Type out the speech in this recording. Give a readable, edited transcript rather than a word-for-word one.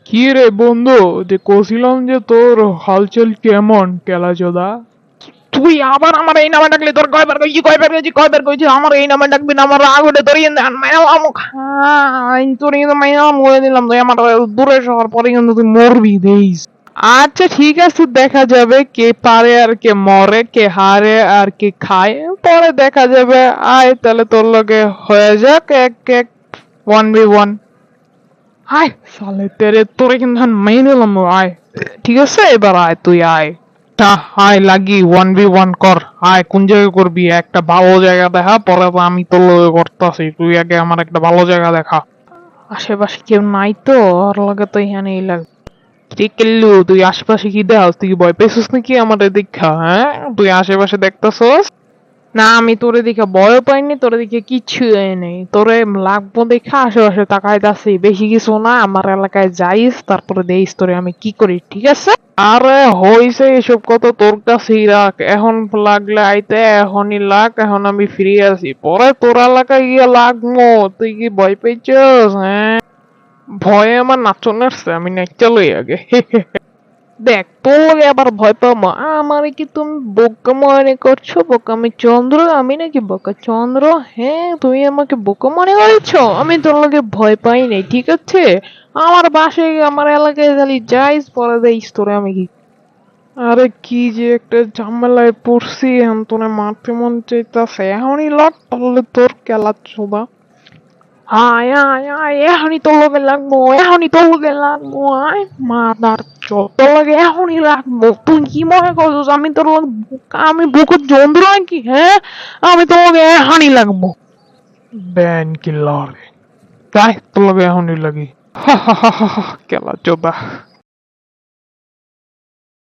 কি রে বন্ধু, যে কছিলাম যে তোর হালচাল কেমন কেলাচোদা? তুই আবার আমার এই নামে ডাকলি? তোর কয়বার কইছি আমার এই নামে ডাকবি না? আমার রাগ উঠে তোর কিন্তু মাইনালাম, তোর কিন্তু মাইনালাম বলে দিলাম। তুই আমার দূরে সর, পরে কিন্তু তুই মরবি দেইস। আচ্ছা ঠিক আছে, দেখা যাবে কে পারে আর কে মরে, কে হারে আর কে খায়, পরে দেখা যাবে। আয় তাহলে তোর লগে হয়ে যাক এক এক 1v1। আয় সালে তেরে, তোরে কিন্তু এখন মেনে নিলাম। আয় ঠিক আছে, এবার আয়, তুই আয়। আয় লাগি 1v1 কর। আয় কোন জায়গায় করবি? একটা ভালো জায়গা দেখা, পরে তো আমি তোর লগে করতাছি। তুই আগে আমার একটা ভালো জায়গা দেখা। আশেপাশে কেউ নাই তো? ওর লগে তো এখানেই লাগবে। কি কেল্লু, তুই আশেপাশে কি দেখাস? তুই কি ভয় পেয়েছিস নাকি আমারে দেখা? হ্যাঁ, তুই আশেপাশে দেখতেছস? না, আমি তোরে দেখে ভয় পাইনি, তোরে দেখে কিচ্ছু নেই। তোরে লাগবো দেখা আশেপাশে তাকাইতাছি। বেশি কিছু না, আমার এলাকায় যাইস, তারপরে দেইস তোরে আমি কি করি, ঠিক আছে? আরে হইছে এসব কথা তোর কাছেই রাখ। এখন লাগলে আইতে এখনই লাগ, এখন আমি ফ্রি আছি। পরে তোর এলাকায় গিয়ে লাগবো। তুই কি ভয় পেয়েছস? হ্যাঁ, ভয়ে আমার নাচন আসছে, আমি নাচতে লই আগে। দেখ তোর লগে আবার ভয় পাবো? আমারে কি তুমি বোকা মনে করছো? বোকা আমি চন্দ্র? আমি নাকি বোকা চন্দ্র? হ্যাঁ, তুমি আমাকে বোকা মনে করছো? আমি তোর লগে ভয় পাই নাই, ঠিক আছে? আমার বাসায় আমার এলাকায় খালি যাইস, পরে দেইস তোরে আমি কি। আরে কি যে একটা ঝামেলায় পড়ছি, এখন তোরে মারতে মন চাইতাছে। এখনই লট তাহলে তোর খেলা চোদা। আয় আয় আয়, এখনই তোর লগে লাগবো, এখনই তোর লগে লাগবো। আয় মাদার চোদ, তোর লগে এখনই লাগবো। তুই কি মনে করছিস আমি তোর লগে বোকা? আমি বোকা যন্ত্র নাকি? হ্যাঁ, আমি তোর লগে এখনই লাগবো। ব্যান কিল্লার, তাই তোর লগে এখনই লাগি। হা হা হা হা, খেলা চোদা।